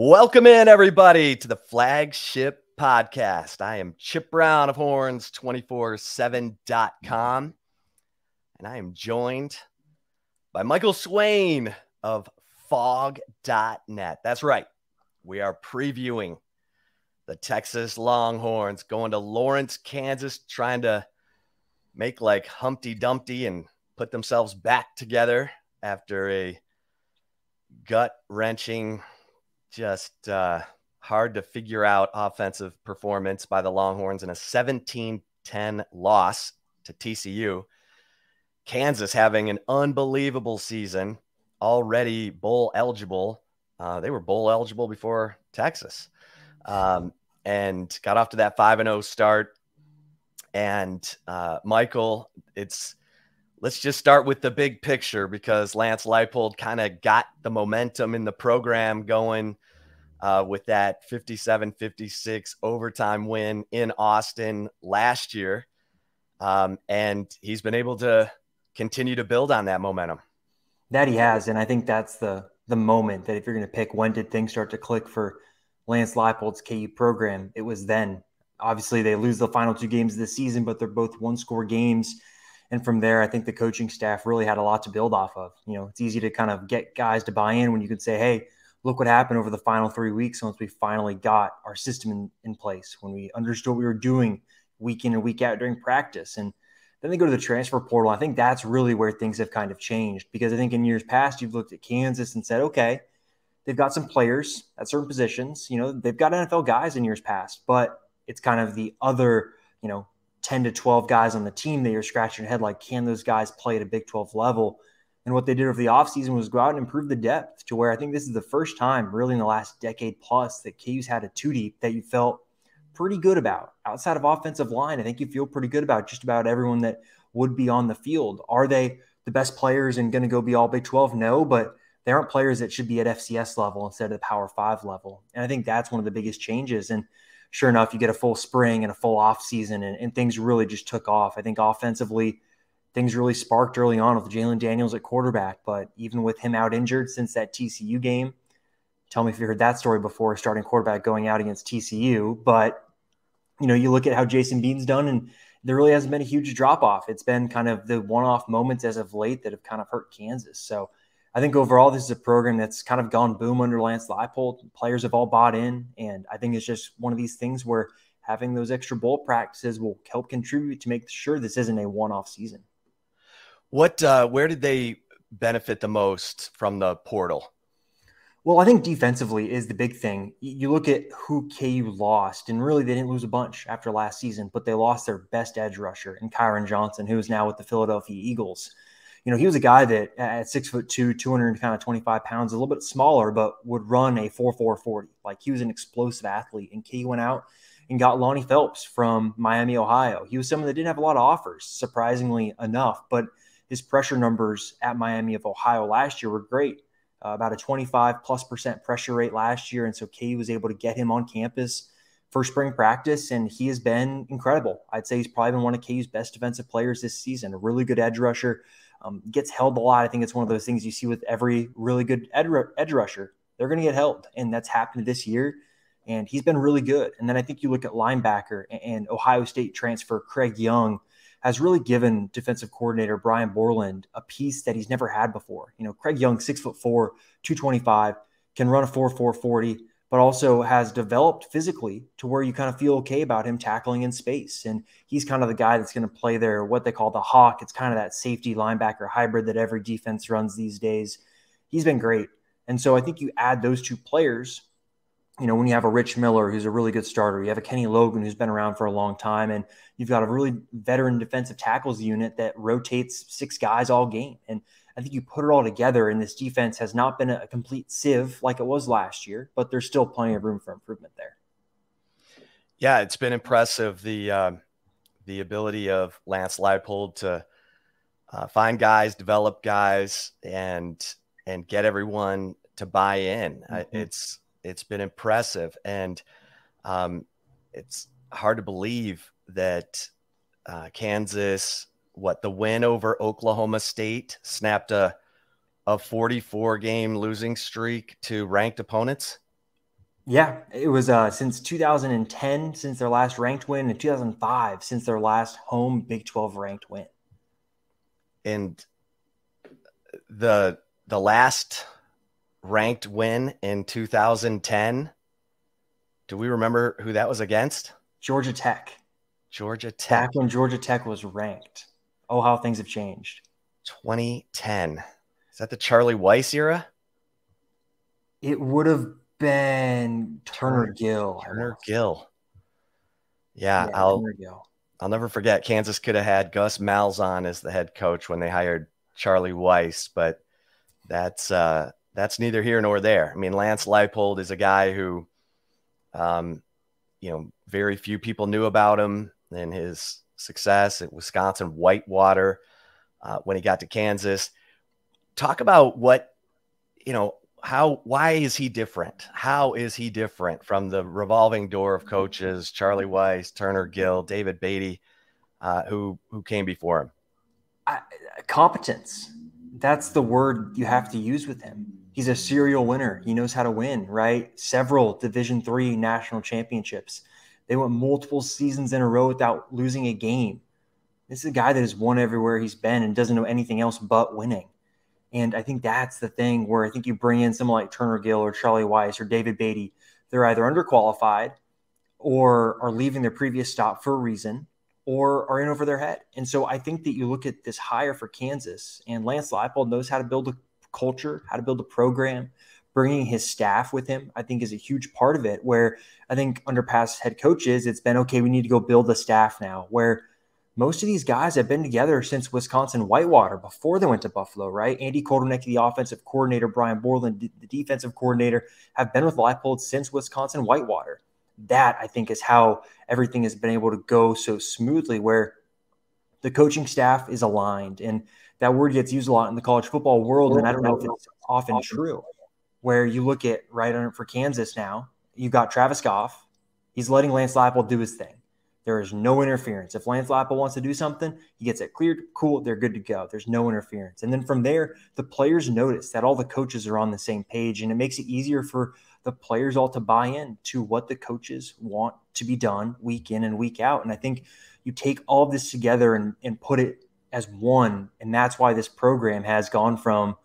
Welcome in, everybody, to the Flagship Podcast. I am Chip Brown of Horns247.com, and I am joined by Michael Swain of Fog.net. That's right. We are previewing the Texas Longhorns going to Lawrence, Kansas, trying to make like Humpty Dumpty and put themselves back together after a gut-wrenching, just hard to figure out offensive performance by the Longhorns in a 17-10 loss to TCU. Kansas having an unbelievable season, already bowl eligible. They were bowl eligible before Texas, and got off to that 5-0 start. And Michael, let's just start with the big picture, because Lance Leipold kind of got the momentum in the program going with that 57-56 overtime win in Austin last year. And he's been able to continue to build on that momentum. That he has. And I think that's the moment that if you're going to pick when did things start to click for Lance Leipold's KU program, it was then. Obviously, they lose the final two games of the season, but they're both one-score games. And from there, I think the coaching staff really had a lot to build off of. You know, it's easy to kind of get guys to buy in when you could say, hey, look what happened over the final 3 weeks once we finally got our system in place, when we understood what we were doing week in and week out during practice. And then they go to the transfer portal. I think that's really where things have kind of changed, because I think in years past, you've looked at Kansas and said, okay, they've got some players at certain positions. You know, they've got NFL guys in years past, but it's kind of the other, 10 to 12 guys on the team that you're scratching your head like, can those guys play at a Big 12 level? And what they did over the offseason was go out and improve the depth to where I think this is the first time really in the last decade plus that KU's had a two-deep that you felt pretty good about. Outside of offensive line, I think you feel pretty good about just about everyone that would be on the field. Are they the best players and going to go be all Big 12? No, but they aren't players that should be at FCS level instead of the Power 5 level. And I think that's one of the biggest changes. And sure enough, you get a full spring and a full off season, and things really just took off. I think offensively, things really sparked early on with Jalen Daniels at quarterback. But even with him out injured since that TCU game, tell me if you heard that story before, starting quarterback going out against TCU. But, you look at how Jason Bean's done, and there really hasn't been a huge drop-off. It's been kind of the one-off moments as of late that have kind of hurt Kansas. So I think overall this is a program that's kind of gone boom under Lance Leipold. Players have all bought in, and I think it's just one of these things where having those extra bowl practices will help contribute to make sure this isn't a one-off season. Where did they benefit the most from the portal? Well, I think defensively is the big thing. You look at who KU lost, and really they didn't lose a bunch after last season, but they lost their best edge rusher in Kyron Johnson, who is now with the Philadelphia Eagles. He was a guy that at 6'2", 225 pounds, a little bit smaller, but would run a 4.4 40. Like, he was an explosive athlete. And KU went out and got Lonnie Phelps from Miami, Ohio. He was someone that didn't have a lot of offers, surprisingly enough, but his pressure numbers at Miami of Ohio last year were great. About a 25+% pressure rate last year. And so KU was able to get him on campus for spring practice, and he has been incredible. I'd say he's probably been one of KU's best defensive players this season, a really good edge rusher. Gets held a lot. I think it's one of those things you see with every really good edge rusher. They're going to get held, and that's happened this year, and he's been really good. And then I think you look at linebacker, and Ohio State transfer Craig Young has really given defensive coordinator Brian Borland a piece that he's never had before. Craig Young, 6'4", 225, can run a 4.4 40, but also has developed physically to where you kind of feel okay about him tackling in space. And he's kind of the guy that's going to play there, what they call the hawk. It's kind of that safety linebacker hybrid that every defense runs these days. He's been great. And so I think you add those two players, when you have a Rich Miller, who's a really good starter, you have a Kenny Logan, who's been around for a long time, and you've got a really veteran defensive tackles unit that rotates 6 guys all game. And I think you put it all together, and this defense has not been a complete sieve like it was last year, but there's still plenty of room for improvement there. Yeah, it's been impressive, the ability of Lance Leipold to find guys, develop guys, and get everyone to buy in. Mm-hmm. It's been impressive, and it's hard to believe that Kansas, the win over Oklahoma State snapped a 44-game losing streak to ranked opponents. Yeah, it was since 2010, since their last ranked win, and 2005, since their last home Big 12 ranked win. And the last ranked win in 2010, do we remember who that was against? Georgia Tech. Georgia Tech. Back when Georgia Tech was ranked. Oh, how things have changed. 2010. Is that the Charlie Weiss era? It would have been Turner Gill. Turner Gill. Yeah, Turner Gill. I'll never forget. Kansas could have had Gus Malzahn as the head coach when they hired Charlie Weiss, but that's neither here nor there. I mean, Lance Leipold is a guy who, very few people knew about him and his success at Wisconsin Whitewater when he got to Kansas. Talk about why is he different? How is he different from the revolving door of coaches, Charlie Weiss, Turner Gill, David Beatty, who came before him? Competence. That's the word you have to use with him. He's a serial winner. He knows how to win, right? Several Division III national championships. They went multiple seasons in a row without losing a game. This is a guy that has won everywhere he's been and doesn't know anything else but winning. And I think that's the thing where I think you bring in someone like Turner Gill or Charlie Weiss or David Beatty. They're either underqualified or are leaving their previous stop for a reason or are in over their head. And so I think that you look at this hire for Kansas, and Lance Leipold knows how to build a culture, how to build a program. Bringing his staff with him, I think, is a huge part of it, where I think under past head coaches, it's been, okay, we need to go build the staff now, where most of these guys have been together since Wisconsin Whitewater before they went to Buffalo, right? Andy Kotelnicki, the offensive coordinator, Brian Borland, the defensive coordinator, have been with Leipold since Wisconsin Whitewater. That, I think, is how everything has been able to go so smoothly, where the coaching staff is aligned. And that word gets used a lot in the college football world, and I don't know if it's often true, where you look at right for Kansas now, you've got Travis Goff. He's letting Lance Leipold do his thing. There is no interference. If Lance Leipold wants to do something, he gets it cleared. Cool, they're good to go. There's no interference. And then from there, the players notice that all the coaches are on the same page, and it makes it easier for the players all to buy in to what the coaches want to be done week in and week out. And I think you take all of this together and put it as one, and that's why this program has gone from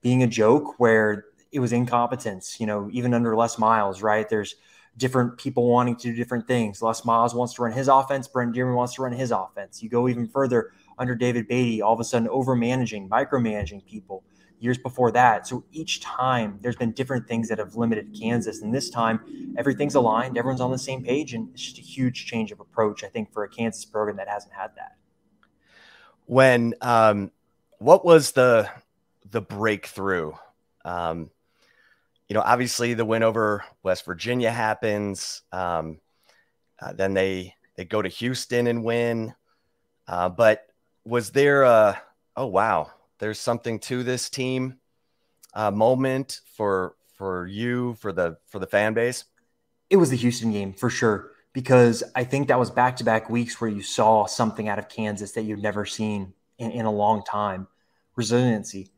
being a joke where it was incompetence, even under Les Miles, right? There's different people wanting to do different things. Les Miles wants to run his offense. Brent Dearman wants to run his offense. You go even further under David Beatty, all of a sudden over-managing, micromanaging people years before that. So each time there's been different things that have limited Kansas. And this time everything's aligned. Everyone's on the same page. And it's just a huge change of approach, I think, for a Kansas program that hasn't had that. When, what was the breakthrough? Obviously the win over West Virginia happens. Then they go to Houston and win. But was there oh, wow, there's something to this team moment for you, for the fan base? It was the Houston game for sure, because I think that was back-to-back weeks where you saw something out of Kansas that you've never seen in a long time. Resiliency.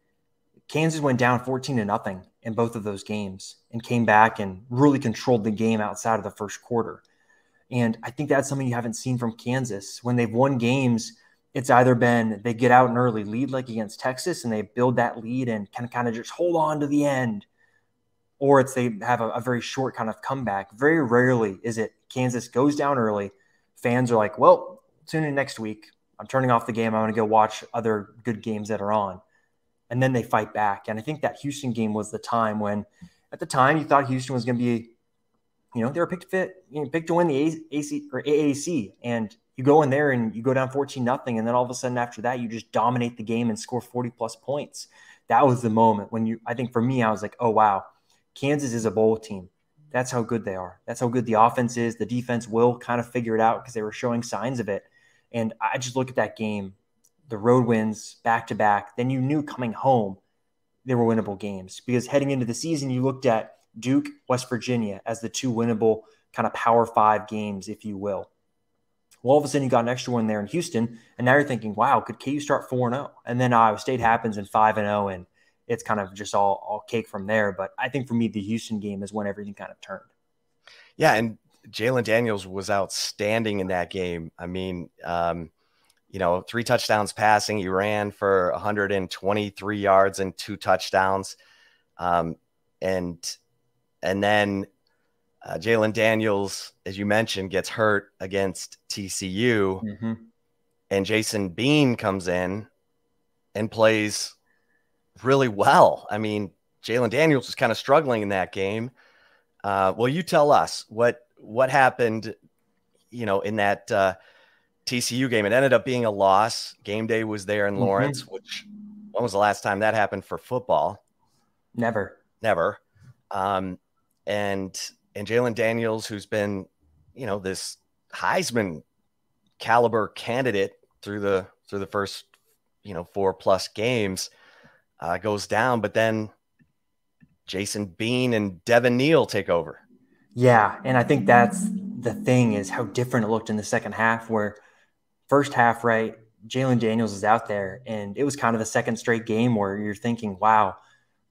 Kansas went down 14-0 in both of those games and came back and really controlled the game outside of the first quarter. And I think that's something you haven't seen from Kansas. When they've won games, it's either been they get out an early lead like against Texas and they build that lead and kind of just hold on to the end, or it's they have a very short kind of comeback. Very rarely is it Kansas goes down early. Fans are like, well, tune in next week. I'm turning off the game. I want to go watch other good games that are on. And then they fight back. And I think that Houston game was the time when, at the time, you thought Houston was going to be, they were picked to win the AC or AAC. And you go in there and you go down 14-0. And then all of a sudden after that, you just dominate the game and score 40-plus points. That was the moment when I think for me, I was like, oh, wow, Kansas is a bowl team. That's how good they are. That's how good the offense is. The defense will kind of figure it out because they were showing signs of it. And I just look at that game, the road wins back-to-back. Then you knew coming home they were winnable games, because heading into the season, you looked at Duke, West Virginia as the two winnable kind of Power 5 games, if you will. Well, all of a sudden you got an extra one there in Houston, and now you're thinking, wow, could KU start 4-0? And then Iowa State happens and 5-0, and it's kind of just all cake from there. But I think for me, the Houston game is when everything kind of turned. Yeah, and Jalen Daniels was outstanding in that game. I mean, 3 touchdowns passing. He ran for 123 yards and 2 touchdowns. Um, and then Jalen Daniels, as you mentioned, gets hurt against TCU, and Jason Bean comes in and plays really well. I mean, Jalen Daniels was kind of struggling in that game. Well, you tell us what happened, in that TCU game. It ended up being a loss. Game day was there in Lawrence, which when was the last time that happened for football? Never. And Jalen Daniels, who's been, this Heisman caliber candidate through the first, 4+ games, goes down, but then Jason Bean and Devin Neal take over. Yeah, and I think that's the thing, is how different it looked in the second half, where first half, right, Jalen Daniels is out there, and it was kind of the second straight game where you're thinking, wow,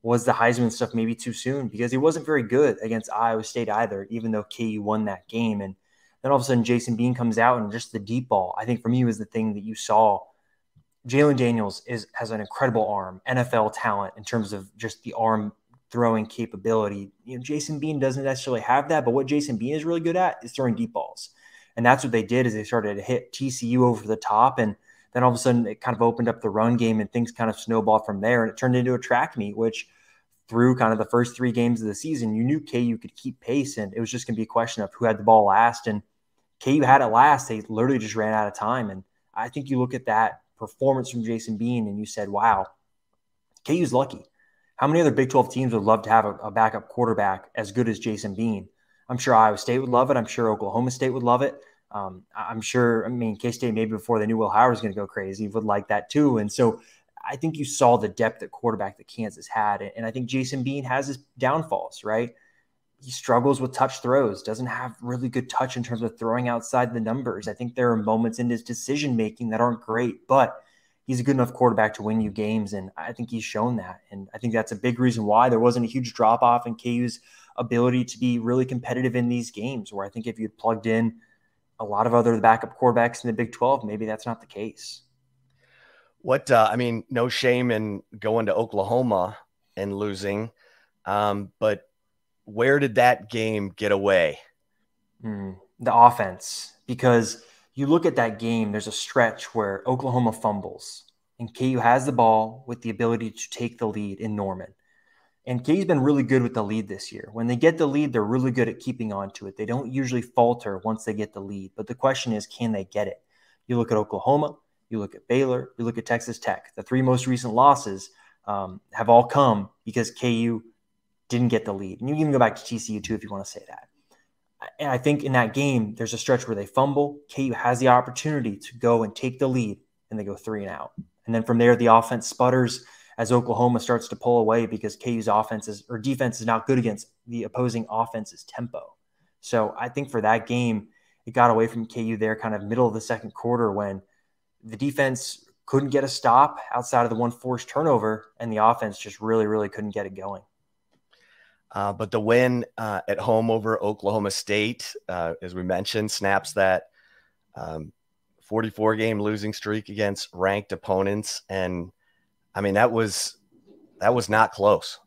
was the Heisman stuff maybe too soon? Because he wasn't very good against Iowa State either, even though KU won that game. And then all of a sudden Jason Bean comes out, and just the deep ball, I think for me, was the thing that you saw. Jalen Daniels has an incredible arm, NFL talent in terms of just the arm throwing capability. Jason Bean doesn't necessarily have that, but what Jason Bean is really good at is throwing deep balls. And that's what they did, is they started to hit TCU over the top. And then all of a sudden it kind of opened up the run game, and things kind of snowballed from there. And it turned into a track meet, which through kind of the first 3 games of the season, you knew KU could keep pace. And it was just going to be a question of who had the ball last. And KU had it last. They literally just ran out of time. And I think you look at that performance from Jason Bean and you said, wow, KU's lucky. How many other Big 12 teams would love to have a backup quarterback as good as Jason Bean? I'm sure Iowa State would love it. I'm sure Oklahoma State would love it. I'm sure, K-State, maybe before they knew Will Howard was going to go crazy, would like that too. And so I think you saw the depth at quarterback that Kansas had. And I think Jason Bean has his downfalls, right? He struggles with touch throws, doesn't have really good touch in terms of throwing outside the numbers. I think there are moments in his decision-making that aren't great, but he's a good enough quarterback to win you games, and I think he's shown that. And I think that's a big reason why there wasn't a huge drop-off in KU's ability to be really competitive in these games, where I think if you'd plugged in a lot of other backup quarterbacks in the Big 12, maybe that's not the case. No shame in going to Oklahoma and losing, but where did that game get away? The offense, because you look at that game, there's a stretch where Oklahoma fumbles and KU has the ball with the ability to take the lead in Norman. And KU's been really good with the lead this year. When they get the lead, they're really good at keeping on to it. They don't usually falter once they get the lead. But the question is, can they get it? You look at Oklahoma, you look at Baylor, you look at Texas Tech. The 3 most recent losses have all come because KU didn't get the lead. And you can even go back to TCU too if you want to say that. And I think in that game, there's a stretch where they fumble. KU has the opportunity to go and take the lead, and they go 3 and out. And then from there, the offense sputters as Oklahoma starts to pull away because KU's defense is not good against the opposing offense's tempo. So I think for that game, it got away from KU there kind of middle of the second quarter, when the defense couldn't get a stop outside of the one forced turnover, and the offense just really, really couldn't get it going. But the win at home over Oklahoma State, as we mentioned, snaps that 44-game losing streak against ranked opponents. And that was not close.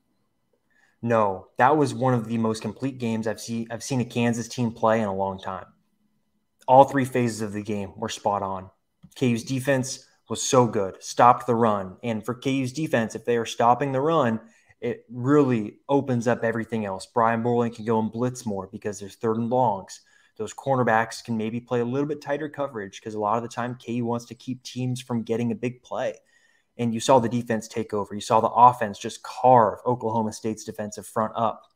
No, that was one of the most complete games I've seen a Kansas team play in a long time. All 3 phases of the game were spot on. KU's defense was so good, stopped the run. And for KU's defense, if they are stopping the run, it really opens up everything else. Brian Moreland can go and blitz more because there's 3rd and longs. Those cornerbacks can maybe play a little bit tighter coverage because a lot of the time KU wants to keep teams from getting a big play. And you saw the defense take over. You saw the offense just carve Oklahoma State's defensive front up.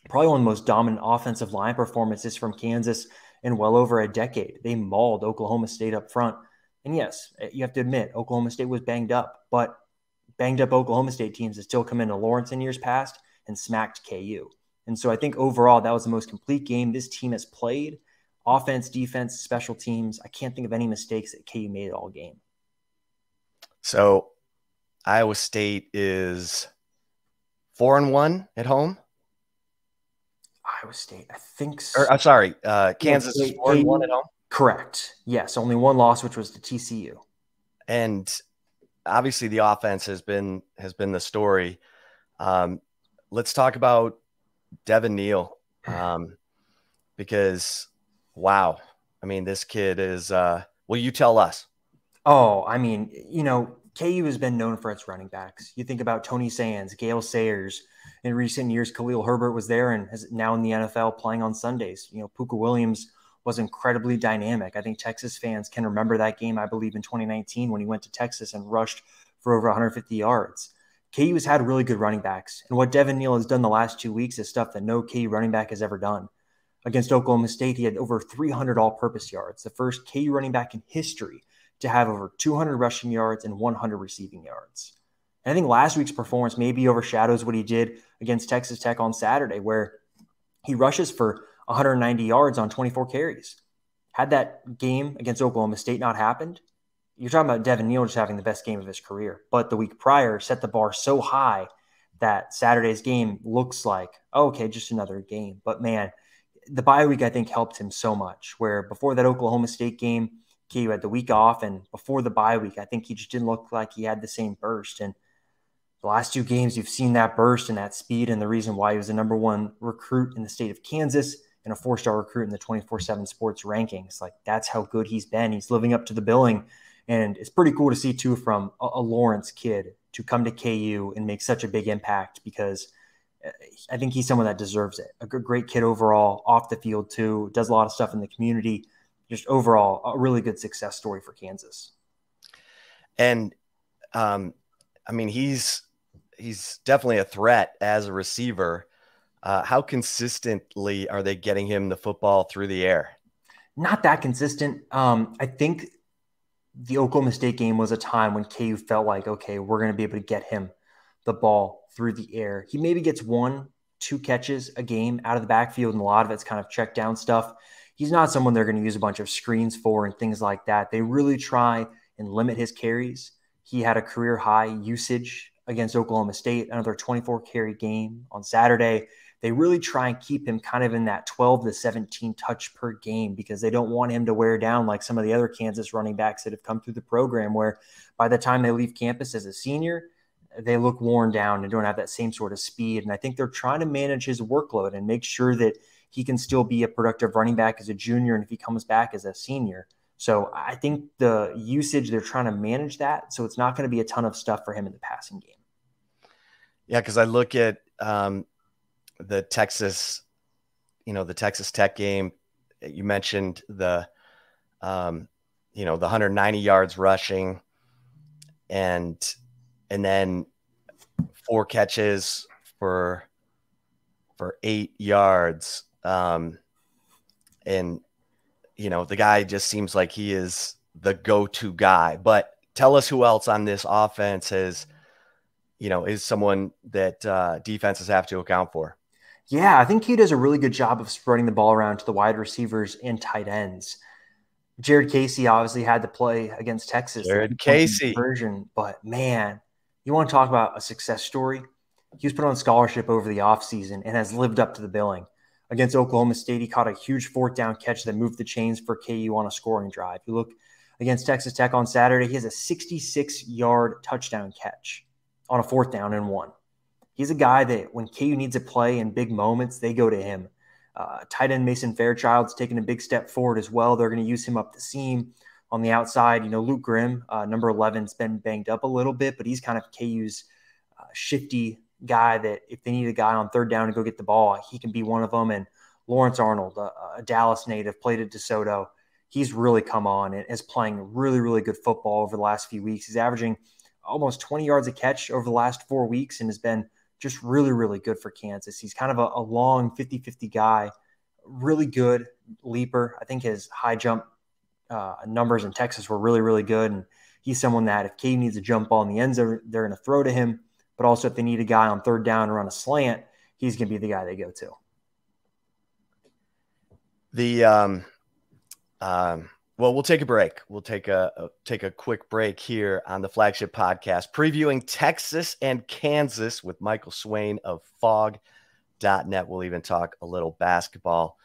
Probably one of the most dominant offensive line performances from Kansas in well over a decade. They mauled Oklahoma State up front. And yes, you have to admit, Oklahoma State was banged up, but banged up Oklahoma State teams that still come into Lawrence in years past and smacked KU. And so I think overall that was the most complete game this team has played. Offense, defense, special teams. I can't think of any mistakes that KU made all game. So Iowa State is 4-1 at home. Iowa State, I think. Or I'm sorry, Kansas is 4-1 at home. Correct. Yes, only one loss, which was to TCU. And obviously, the offense has been the story. Let's talk about Devin Neal, because wow, I mean, this kid is. Well, you tell us. Oh, I mean, KU has been known for its running backs. You think about Tony Sands, Gale Sayers. In recent years, Khalil Herbert was there and is now in the NFL playing on Sundays. Puka Williams was incredibly dynamic. I think Texas fans can remember that game, I believe, in 2019 when he went to Texas and rushed for over 150 yards. KU has had really good running backs. And what Devin Neal has done the last 2 weeks is stuff that no KU running back has ever done. Against Oklahoma State, he had over 300 all-purpose yards, the first KU running back in history to have over 200 rushing yards and 100 receiving yards. And I think last week's performance maybe overshadows what he did against Texas Tech on Saturday, where he rushes for 190 yards on 24 carries. Had that game against Oklahoma State not happened, you're talking about Devin Neal just having the best game of his career. But the week prior set the bar so high that Saturday's game looks like, okay, just another game. But man, the bye week I think helped him so much, where before that Oklahoma State game, KU had the week off, and before the bye week, I think he just didn't look like he had the same burst. And the last 2 games, you've seen that burst and that speed, and the reason why he was the number 1 recruit in the state of Kansas and a 4-star recruit in the 24/7 Sports rankings. Like, that's how good he's been. He's living up to the billing, and it's pretty cool to see too from a Lawrence kid to come to KU and make such a big impact, because I think he's someone that deserves it. A great kid overall, off the field too, does a lot of stuff in the community. Just overall, a really good success story for Kansas. And I mean, he's definitely a threat as a receiver. How consistently are they getting him the football through the air? Not that consistent. I think the Oklahoma State game was a time when KU felt like, okay, we're going to be able to get him the ball through the air. He maybe gets 1-2 catches a game out of the backfield, and a lot of it's kind of check down stuff. He's not someone they're going to use a bunch of screens for and things like that. They really try and limit his carries. He had a career high usage against Oklahoma State, another 24 carry game on Saturday. They really try and keep him kind of in that 12 to 17 touch per game, because they don't want him to wear down like some of the other Kansas running backs that have come through the program, where by the time they leave campus as a senior, they look worn down and don't have that same sort of speed. And I think they're trying to manage his workload and make sure that he can still be a productive running back as a junior and if he comes back as a senior. So I think the usage, they're trying to manage that. So it's not going to be a ton of stuff for him in the passing game. Yeah, because I look at the Texas Tech game. You mentioned the 190 yards rushing, and then 4 catches for 8 yards. And the guy just seems like he is the go-to guy. But tell us who else on this offense is someone that defenses have to account for. Yeah, I think he does a really good job of spreading the ball around to the wide receivers and tight ends. Jared Casey obviously had to play against Texas. Jared Casey. Version, but man, you want to talk about a success story? He was put on scholarship over the offseason and has lived up to the billing. Against Oklahoma State, he caught a huge 4th down catch that moved the chains for KU on a scoring drive. You look against Texas Tech on Saturday, he has a 66-yard touchdown catch on a 4th down and 1. He's a guy that when KU needs a play in big moments, they go to him. Tight end Mason Fairchild's taking a big step forward as well. They're going to use him up the seam on the outside. Luke Grimm, number 11's been banged up a little bit, but he's kind of KU's shifty guy that if they need a guy on 3rd down to go get the ball, he can be one of them. And Lawrence Arnold, a Dallas native, played at DeSoto. He's really come on and is playing really, really good football over the last few weeks. He's averaging almost 20 yards a catch over the last 4 weeks and has been just really, really good for Kansas. He's kind of a long 50-50 guy, really good leaper. I think his high jump numbers in Texas were really, really good. And he's someone that if KU needs a jump ball in the end zone, they're going to throw to him. But also if they need a guy on 3rd down to run a slant, he's going to be the guy they go to. Well, we'll take a break. We'll take a quick break here on the Flagship Podcast, previewing Texas and Kansas with Michael Swain of KU.net. We'll even talk a little basketball.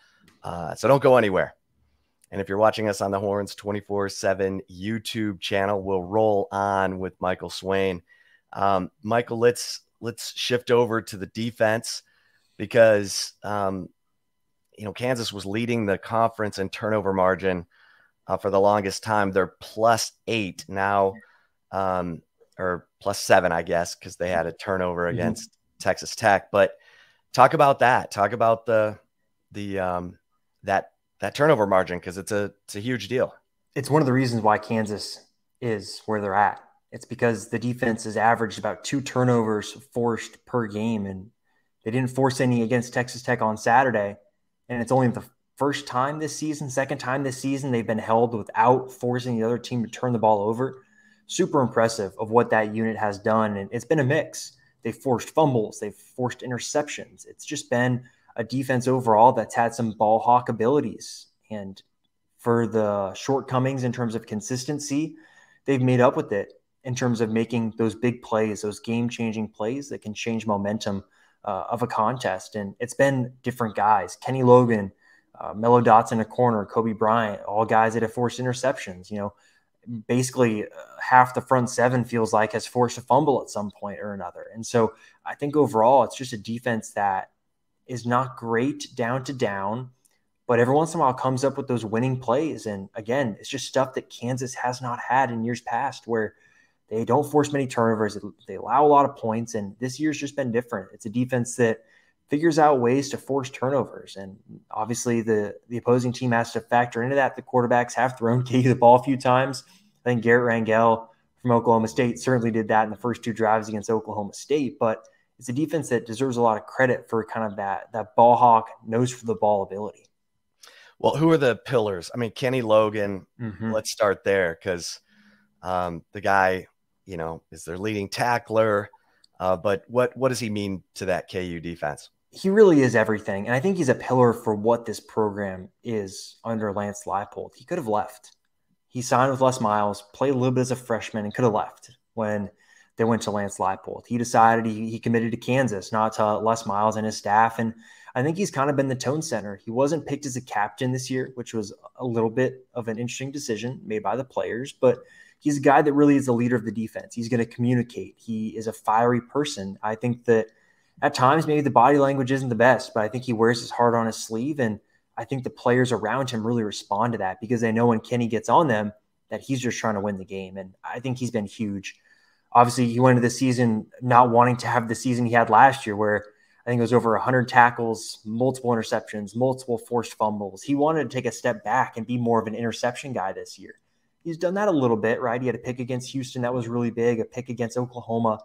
So don't go anywhere. And if you're watching us on the Horns 24/7 YouTube channel, we'll roll on with Michael Swain. Michael, let's shift over to the defense because Kansas was leading the conference in turnover margin for the longest time. They're +8 now, or +7, I guess, because they had a turnover against Texas Tech. But talk about that. Talk about that turnover margin, because it's a huge deal. It's one of the reasons why Kansas is where they're at. It's because the defense has averaged about 2 turnovers forced per game, and they didn't force any against Texas Tech on Saturday. And it's only the second time this season they've been held without forcing the other team to turn the ball over. Super impressive of what that unit has done. And it's been a mix. They've forced fumbles. They've forced interceptions. It's just been a defense overall that's had some ball hawk abilities. And for the shortcomings in terms of consistency, they've made up with it in terms of making those big plays, those game-changing plays that can change momentum of a contest. And it's been different guys. Kenny Logan, Melo Dots in a corner, Kobe Bryant, all guys that have forced interceptions. Basically half the front seven feels like has forced a fumble at some point or another. And so I think overall it's just a defense that is not great down to down, but every once in a while comes up with those winning plays. And again, it's just stuff that Kansas has not had in years past, where they don't force many turnovers. They allow a lot of points, and this year's just been different. It's a defense that figures out ways to force turnovers, and obviously the opposing team has to factor into that. The quarterbacks have thrown KU the ball a few times. I think Garrett Rangel from Oklahoma State certainly did that in the first 2 drives against Oklahoma State, but it's a defense that deserves a lot of credit for kind of that ball hawk, nose for the ball ability. Well, who are the pillars? I mean, Kenny Logan, let's start there, because the guy, is their leading tackler. But what does he mean to that KU defense? He really is everything. And I think he's a pillar for what this program is under Lance Leipold. He could have left. He signed with Les Miles, played a little bit as a freshman, and could have left when they went to Lance Leipold. He decided he committed to Kansas, not to Les Miles and his staff. And I think he's kind of been the tone setter. He wasn't picked as a captain this year, which was a little bit of an interesting decision made by the players, but he's a guy that really is the leader of the defense. He's going to communicate. He is a fiery person. I think that at times maybe the body language isn't the best, but I think he wears his heart on his sleeve. And I think the players around him really respond to that, because they know when Kenny gets on them that he's just trying to win the game. And I think he's been huge. Obviously, he went into the season not wanting to have the season he had last year, where I think it was over 100 tackles, multiple interceptions, multiple forced fumbles. He wanted to take a step back and be more of an interception guy this year. He's done that a little bit, right? He had a pick against Houston that was really big, a pick against Oklahoma.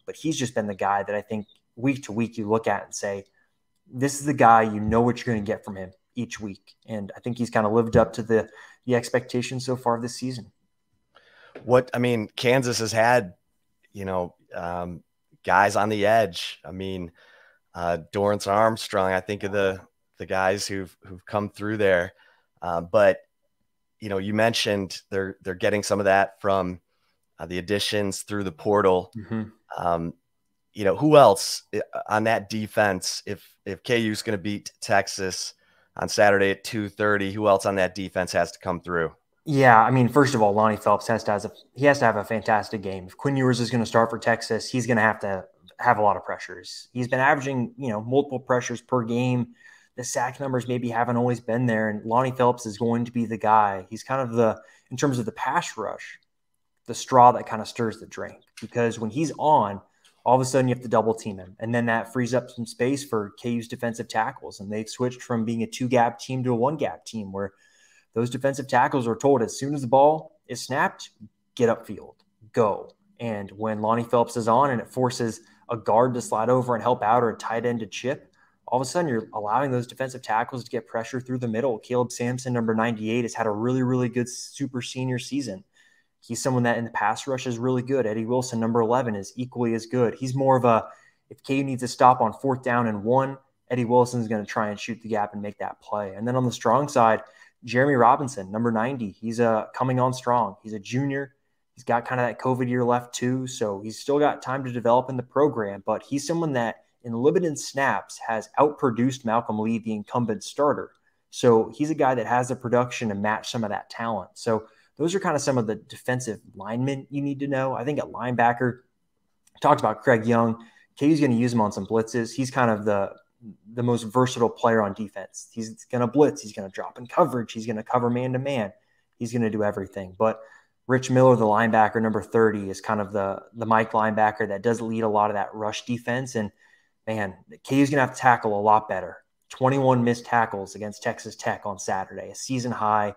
But he's just been the guy that I think week to week you look at and say, this is the guy, you know what you're going to get from him each week. And I think he's kind of lived up to the expectations so far this season. Kansas has had, guys on the edge. Dorrance Armstrong, I think of the guys who've come through there. But you mentioned they're getting some of that from the additions through the portal. Who else on that defense? If KU is going to beat Texas on Saturday at 2:30, who else on that defense has to come through? Yeah, first of all, Lonnie Phelps has to have a fantastic game. If Quinn Ewers is going to start for Texas, he's going to have a lot of pressures. He's been averaging, multiple pressures per game. The sack numbers maybe haven't always been there, and Lonnie Phelps is going to be the guy. He's kind of in terms of the pass rush, the straw that kind of stirs the drink, because when he's on, all of a sudden you have to double team him, and then that frees up some space for KU's defensive tackles, and they've switched from being a 2-gap team to a 1-gap team, where those defensive tackles are told as soon as the ball is snapped, get upfield, go. And when Lonnie Phelps is on and it forces a guard to slide over and help out, or a tight end to chip, all of a sudden you're allowing those defensive tackles to get pressure through the middle. Caleb Sampson, number 98, has had a really, really good super senior season. He's someone that in the pass rush is really good. Eddie Wilson, number 11, is equally as good. He's more of if KU needs to stop on 4th down and 1, Eddie Wilson is going to try and shoot the gap and make that play. And then on the strong side, Jeremy Robinson, number 90, he's coming on strong. He's a junior. He's got kind of that COVID year left too, so he's still got time to develop in the program, but he's someone that in limited snaps has outproduced Malcolm Lee, the incumbent starter. So he's a guy that has the production to match some of that talent. So those are kind of some of the defensive linemen you need to know. I think at linebacker, talked about Craig Young. KU's going to use him on some blitzes. He's kind of the most versatile player on defense. He's going to blitz. He's going to drop in coverage. He's going to cover man-to-man. He's going to do everything. But Rich Miller, the linebacker, number 30, is kind of the Mike linebacker that does lead a lot of that rush defense. And, man, KU's going to have to tackle a lot better. 21 missed tackles against Texas Tech on Saturday, a season high.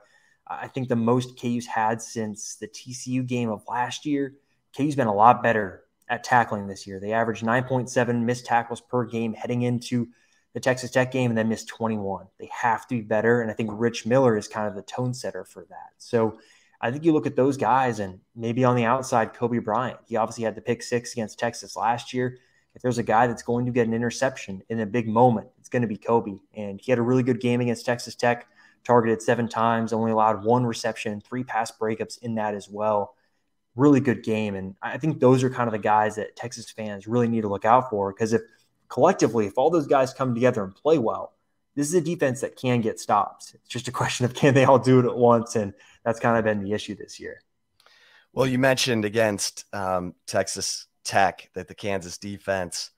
I think the most KU's had since the TCU game of last year. KU's been a lot better at tackling this year. They averaged 9.7 missed tackles per game heading into the Texas Tech game and then missed 21. They have to be better, and I think Rich Miller is kind of the tone setter for that. So I think you look at those guys, and maybe on the outside, Kobe Bryant. He obviously had the pick 6 against Texas last year. If there's a guy that's going to get an interception in a big moment, it's going to be Kobe. And he had a really good game against Texas Tech, targeted 7 times, only allowed 1 reception, 3 pass breakups in that as well. Really good game. And I think those are kind of the guys that Texas fans really need to look out for, because if all those guys come together and play well, this is a defense that can get stops. It's just a question of can they all do it at once, and that's kind of been the issue this year. Well, you mentioned against Texas Tech that the Kansas defense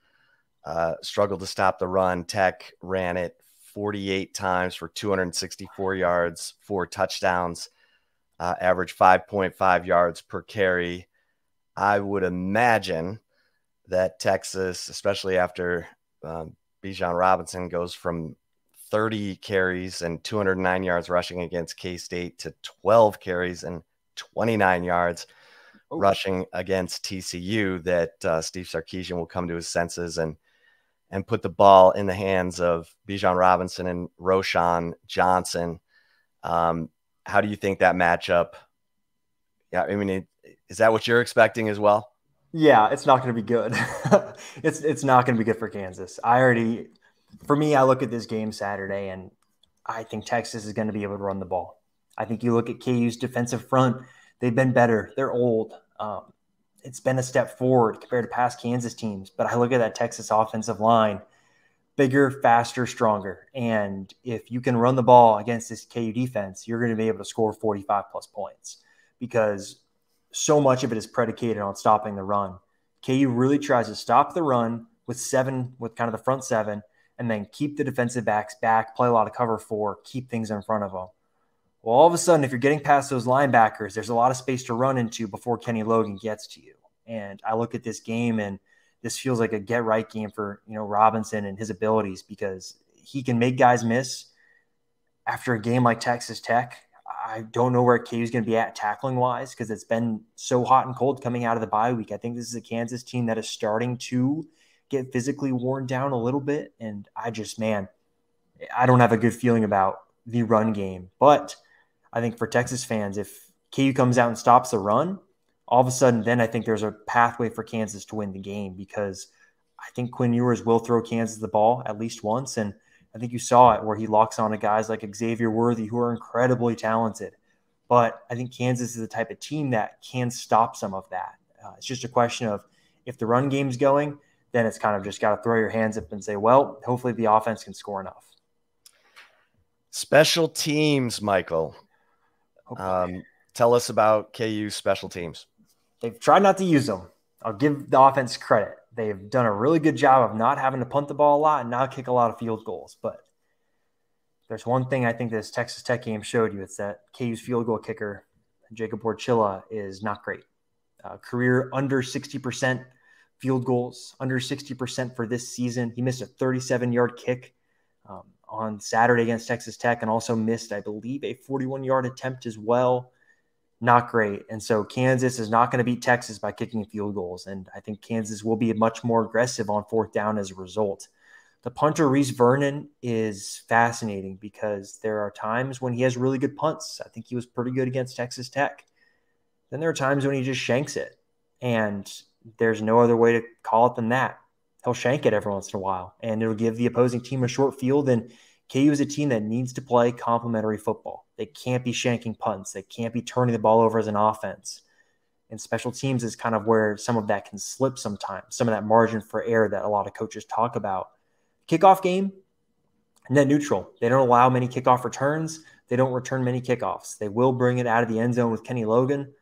struggled to stop the run. Tech ran it 48 times for 264 yards, 4 touchdowns, average 5.5 yards per carry. I would imagine that Texas, especially after Bijan Robinson goes from 30 carries and 209 yards rushing against K-State to 12 carries and 29 yards rushing against TCU, that Steve Sarkisian will come to his senses and put the ball in the hands of Bijan Robinson and Roschon Johnson. How do you think that matchup? Yeah, I mean, is that what you're expecting as well? Yeah, it's not going to be good. It's not going to be good for Kansas. For me, I look at this game Saturday, and I think Texas is going to be able to run the ball. I think you look at KU's defensive front, they've been better. They're old. It's been a step forward compared to past Kansas teams. But I look at that Texas offensive line, bigger, faster, stronger. And if you can run the ball against this KU defense, you're going to be able to score 45-plus points, because so much of it is predicated on stopping the run. KU really tries to stop the run with kind of the front 7, and then keep the defensive backs back, play a lot of cover 4, keep things in front of them. Well, all of a sudden, if you're getting past those linebackers, there's a lot of space to run into before Kenny Logan gets to you. And I look at this game, and this feels like a get-right game for Robinson and his abilities, because he can make guys miss. After a game like Texas Tech, I don't know where KU is going to be at tackling-wise, because it's been so hot and cold coming out of the bye week. I think this is a Kansas team that is starting to get physically worn down a little bit. And I don't have a good feeling about the run game. But I think for Texas fans, if KU comes out and stops the run, all of a sudden then I think there's a pathway for Kansas to win the game, because I think Quinn Ewers will throw Kansas the ball at least once. And I think you saw it where he locks on to guys like Xavier Worthy, who are incredibly talented. But I think Kansas is the type of team that can stop some of that. It's just a question of, if the run game's going, then it's kind of just got to throw your hands up and say, well, hopefully the offense can score enough. Special teams, Michael. Tell us about KU special teams. They've tried not to use them. I'll give the offense credit. They've done a really good job of not having to punt the ball a lot and not kick a lot of field goals. But there's one thing I think this Texas Tech game showed you. It's that KU's field goal kicker, Jacob Borchilla, is not great. Career under 60% field goals, under 60% for this season. He missed a 37-yard kick on Saturday against Texas Tech, and also missed, I believe, a 41-yard attempt as well. Not great. And so Kansas is not going to beat Texas by kicking field goals. And I think Kansas will be much more aggressive on 4th down as a result. The punter, Reese Vernon, is fascinating, because there are times when he has really good punts. I think he was pretty good against Texas Tech. Then there are times when he just shanks it. And there's no other way to call it than that. He'll shank it every once in a while, and it'll give the opposing team a short field. And KU is a team that needs to play complementary football. They can't be shanking punts. They can't be turning the ball over as an offense. And special teams is kind of where some of that can slip sometimes, some of that margin for error that a lot of coaches talk about. Kickoff game, net neutral. They don't allow many kickoff returns. They don't return many kickoffs. They will bring it out of the end zone with Kenny Logan.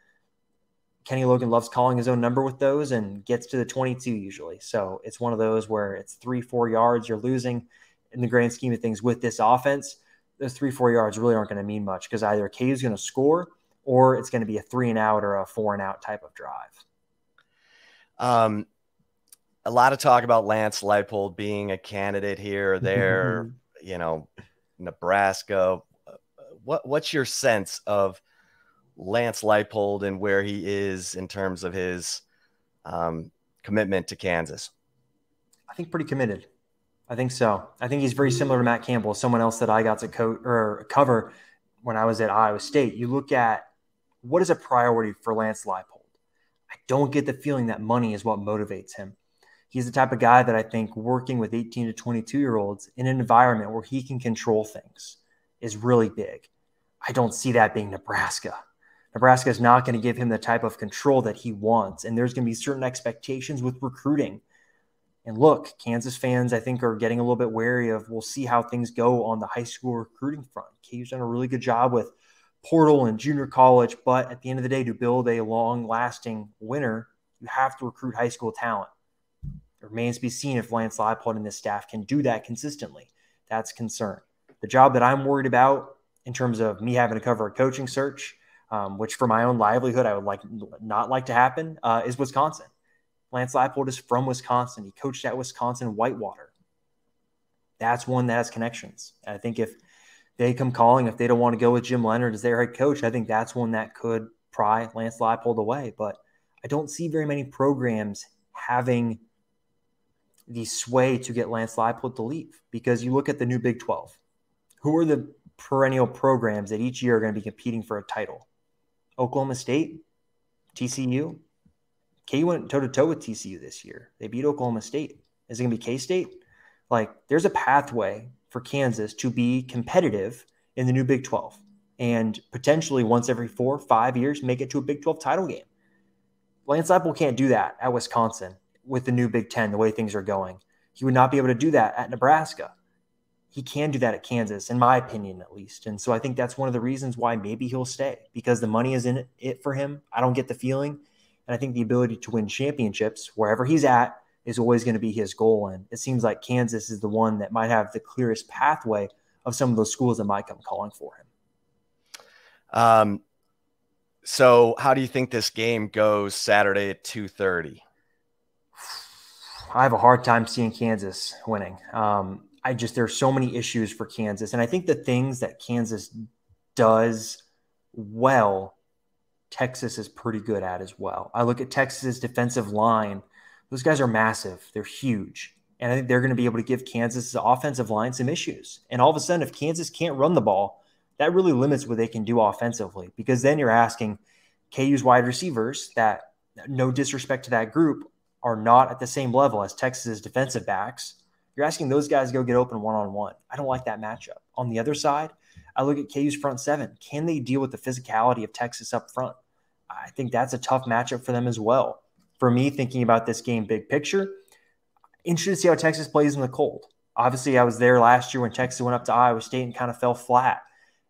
Kenny Logan loves calling his own number with those and gets to the 22 usually. So it's one of those where it's 3-4 yards you're losing in the grand scheme of things with this offense. Those 3-4 yards really aren't going to mean much because either KU is going to score or it's going to be a 3-and-out or a 4-and-out type of drive. A lot of talk about Lance Leipold being a candidate here or there, Nebraska. What's your sense of Lance Leipold and where he is in terms of his commitment to Kansas? I think pretty committed. I think so. I think he's very similar to Matt Campbell, someone else that I got to cover when I was at Iowa State. You look at what is a priority for Lance Leipold. I don't get the feeling that money is what motivates him. He's the type of guy that I think working with 18 to 22-year-olds in an environment where he can control things is really big. I don't see that being Nebraska. Nebraska is not going to give him the type of control that he wants, and there's going to be certain expectations with recruiting. And look, Kansas fans, I think, are getting a little bit wary of, we'll see how things go on the high school recruiting front. KU's done a really good job with portal and junior college, but at the end of the day, to build a long-lasting winner, you have to recruit high school talent. It remains to be seen if Lance Leipold and this staff can do that consistently. That's a concern. The job that I'm worried about in terms of me having to cover a coaching search, which for my own livelihood I would not like to happen, is Wisconsin. Lance Leipold is from Wisconsin. He coached at Wisconsin Whitewater. That's one that has connections. And I think if they come calling, if they don't want to go with Jim Leonard as their head coach, I think that's one that could pry Lance Leipold away. But I don't see very many programs having the sway to get Lance Leipold to leave, because you look at the new Big 12. Who are the perennial programs that each year are going to be competing for a title? Oklahoma State, TCU. KU went toe-to-toe with TCU this year. They beat Oklahoma State. Is it going to be K-State? There's a pathway for Kansas to be competitive in the new Big 12 and potentially once every 4 or 5 years make it to a Big 12 title game. Lance Leipold can't do that at Wisconsin with the new Big 10, the way things are going. He would not be able to do that at Nebraska. He can do that at Kansas, in my opinion, at least. And so I think that's one of the reasons why maybe he'll stay, because the money is in it for him. I don't get the feeling. And I think the ability to win championships wherever he's at is always going to be his goal. And it seems like Kansas is the one that might have the clearest pathway of some of those schools that might come calling for him. So how do you think this game goes Saturday at 2:30? I have a hard time seeing Kansas winning. There's so many issues for Kansas. And I think the things that Kansas does well, Texas is pretty good at as well. I look at Texas's defensive line. Those guys are massive. They're huge. And I think they're going to be able to give Kansas's offensive line some issues. And all of a sudden, if Kansas can't run the ball, that really limits what they can do offensively, because then you're asking KU's wide receivers that, no disrespect to that group, are not at the same level as Texas's defensive backs. You're asking those guys to go get open one-on-one. I don't like that matchup. On the other side, I look at KU's front seven. Can they deal with the physicality of Texas up front? I think that's a tough matchup for them as well. For me, thinking about this game big picture, interested to see how Texas plays in the cold. Obviously, I was there last year when Texas went up to Iowa State and kind of fell flat.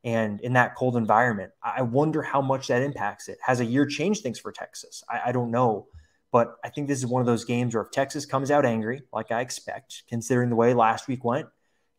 And in that cold environment, I wonder how much that impacts it. Has a year changed things for Texas? I don't know. But I think this is one of those games where if Texas comes out angry, like I expect, considering the way last week went,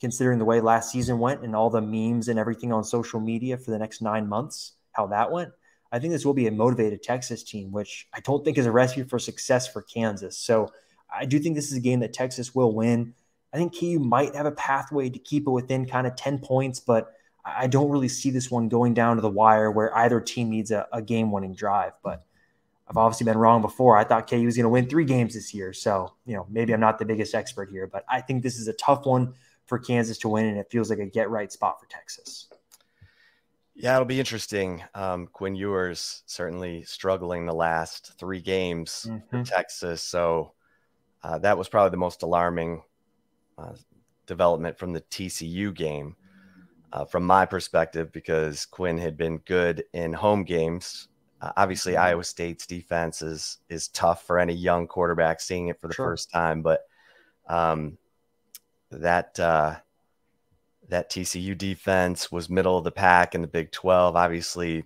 considering the way last season went and all the memes and everything on social media for the next 9 months, how that went, I think this will be a motivated Texas team, which I don't think is a recipe for success for Kansas. So I do think this is a game that Texas will win. I think KU might have a pathway to keep it within kind of 10 points, but I don't really see this one going down to the wire where either team needs a game-winning drive. But I've obviously been wrong before. I thought KU was going to win 3 games this year. So, maybe I'm not the biggest expert here, but I think this is a tough one for Kansas to win, and it feels like a get-right spot for Texas. Yeah, it'll be interesting. Quinn Ewers certainly struggling the last 3 games for Texas. So that was probably the most alarming development from the TCU game from my perspective, because Quinn had been good in home games Obviously, Iowa State's defense is tough for any young quarterback seeing it for the first time, but that TCU defense was middle of the pack in the Big 12. Obviously,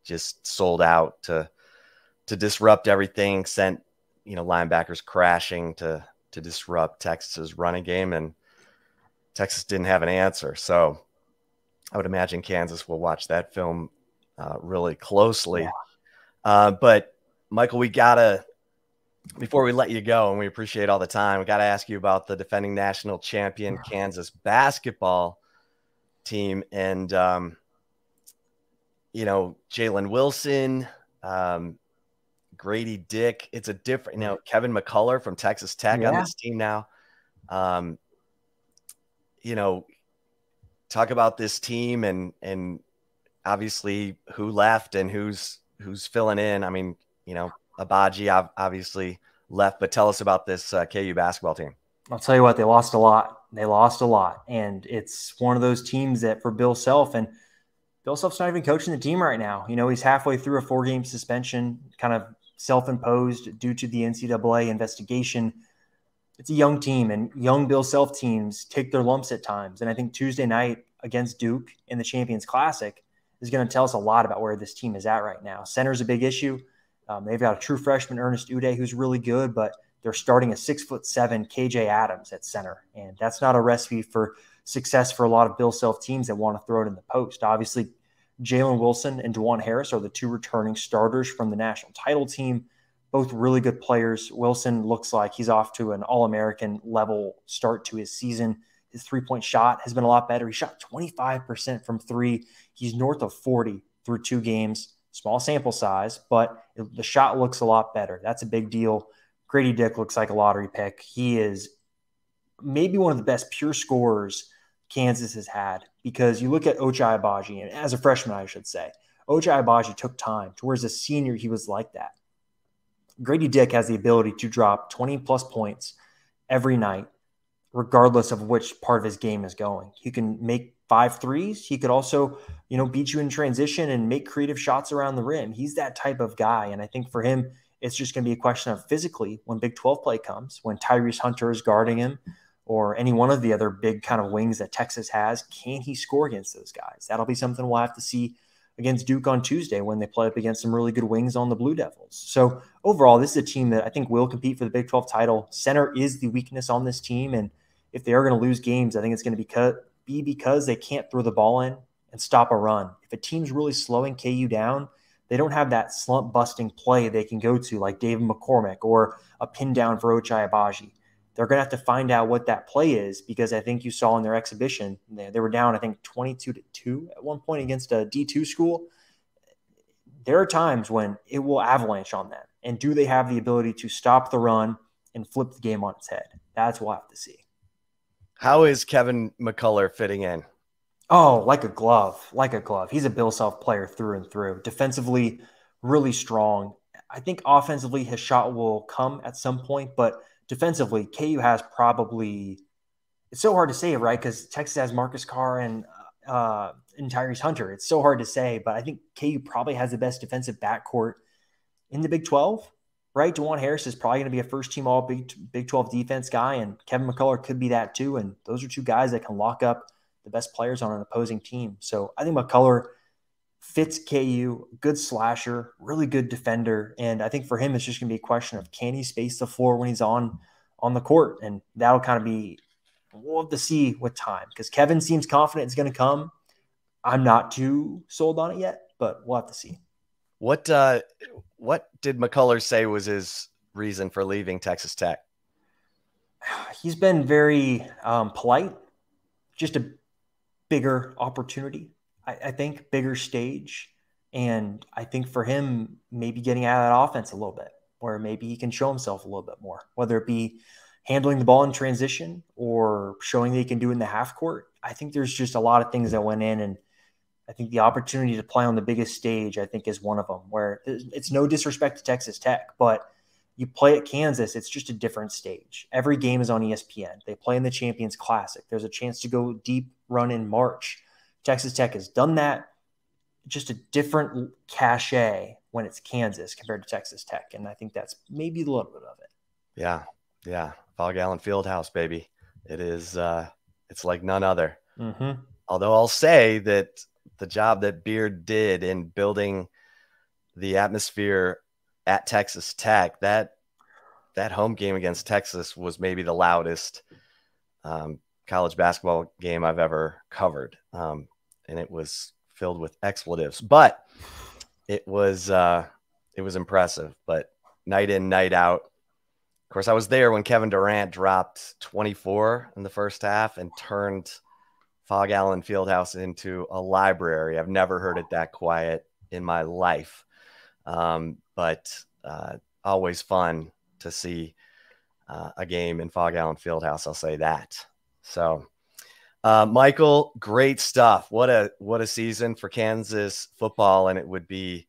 just sold out to disrupt everything. Sent linebackers crashing to disrupt Texas's running game, and Texas didn't have an answer. So I would imagine Kansas will watch that film really closely. Yeah. But Michael, before we let you go, and we appreciate all the time, we got to ask you about the defending national champion Kansas basketball team. And, Jalen Wilson, Grady Dick. It's a different, Kevin McCullough from Texas Tech on this team now. Talk about this team and obviously who left and who's filling in. I mean, Abaji obviously left, but tell us about this KU basketball team. I'll tell you what, they lost a lot. And it's one of those teams that for Bill Self, and Bill Self's not even coaching the team right now. He's halfway through a 4-game suspension, kind of self-imposed due to the NCAA investigation. It's a young team, and young Bill Self teams take their lumps at times. And I think Tuesday night against Duke in the Champions Classic is going to tell us a lot about where this team is at right now. Center's a big issue. They've got a true freshman, Ernest Uday, who's really good, but they're starting a 6'7" KJ Adams at center. And that's not a recipe for success for a lot of Bill Self teams that want to throw it in the post. Obviously, Jalen Wilson and DeJuan Harris are the two returning starters from the national title team. Both really good players. Wilson looks like he's off to an All-American level start to his season. His three-point shot has been a lot better. He shot 25% from three. He's north of 40 through 2 games. Small sample size, but the shot looks a lot better. That's a big deal. Grady Dick looks like a lottery pick. He is maybe one of the best pure scorers Kansas has had, because you look at Ochai Agbaji, and as a freshman, I should say, Ochai Agbaji took time. Towards a senior, he was like that. Grady Dick has the ability to drop 20-plus points every night, regardless of which part of his game is going. He can make 5 threes. He could also, beat you in transition and make creative shots around the rim. He's that type of guy. And I think for him, it's just going to be a question of physically, when Big 12 play comes, when Tyrese Hunter is guarding him or any one of the other big kind of wings that Texas has, can he score against those guys? That'll be something we'll have to see against Duke on Tuesday when they play up against some really good wings on the Blue Devils. So overall, this is a team that I think will compete for the Big 12 title. Center is the weakness on this team. And if they are going to lose games, I think it's going to be because they can't throw the ball in and stop a run. If a team's really slowing KU down, they don't have that slump-busting play they can go to, like David McCormick or a pin down for Ochai Agbaji. They're going to have to find out what that play is, because I think you saw in their exhibition, they were down, I think, 22-2 at one point against a D2 school. There are times when it will avalanche on them. And do they have the ability to stop the run and flip the game on its head? That's what we'll have to see. How is Kevin McCullough fitting in? Oh, like a glove. He's a Bill Self player through and through. Defensively, really strong. I think offensively, his shot will come at some point, but defensively, KU has probably – it's so hard to say, right? Because Texas has Marcus Carr and Tyrese Hunter. It's so hard to say, but I think KU probably has the best defensive backcourt in the Big 12, right? DeJuan Harris is probably going to be a first-team all Big 12 defense guy, and Kevin McCullough could be that too. And those are two guys that can lock up the best players on an opposing team. So I think McCullough fits KU, good slasher, really good defender. And I think for him, it's just going to be a question of, can he space the floor when he's on the court? And that'll kind of be, we'll have to see with time, because Kevin seems confident it's going to come. I'm not too sold on it yet, but we'll have to see. What did McCullough say was his reason for leaving Texas Tech? He's been very polite, just a bigger opportunity, I think, bigger stage. And I think for him, maybe getting out of that offense a little bit, where maybe he can show himself a little bit more, whether it be handling the ball in transition or showing that he can do it in the half court. I think there's just a lot of things that went in, and I think the opportunity to play on the biggest stage, I think, is one of them, where it's no disrespect to Texas Tech, but you play at Kansas, it's just a different stage. Every game is on ESPN. They play in the Champions Classic. There's a chance to go deep run in March. Texas Tech has done that. Just a different cachet when it's Kansas compared to Texas Tech. And I think that's maybe a little bit of it. Yeah. Yeah. Fog Allen Fieldhouse, baby. It is, it's like none other. Mm-hmm. Although I'll say that the job that Beard did in building the atmosphere at Texas Tech, that home game against Texas was maybe the loudest college basketball game I've ever covered. And it was filled with expletives, but it was impressive. But night in, night out. Of course, I was there when Kevin Durant dropped 24 in the first half and turned Fog Allen Fieldhouse into a library. I've never heard it that quiet in my life. But always fun to see a game in Fog Allen Fieldhouse. I'll say that. So, Michael, great stuff. What a season for Kansas football. And it would be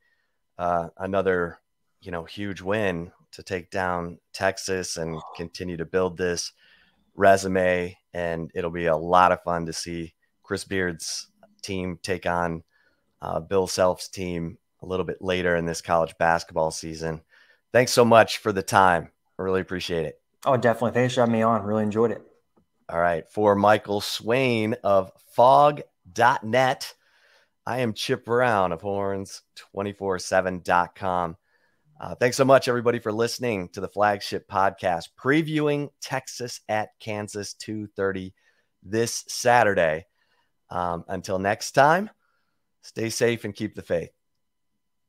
another, huge win to take down Texas and continue to build this resume. And it'll be a lot of fun to see Chris Beard's team take on Bill Self's team a little bit later in this college basketball season. Thanks so much for the time. I really appreciate it. Oh, definitely. Thanks for having me on. Really enjoyed it. All right. For Michael Swain of fog.net, I am Chip Brown of horns247.com. Thanks so much, everybody, for listening to the Flagship Podcast, previewing Texas at Kansas 2:30 this Saturday. Until next time, stay safe and keep the faith.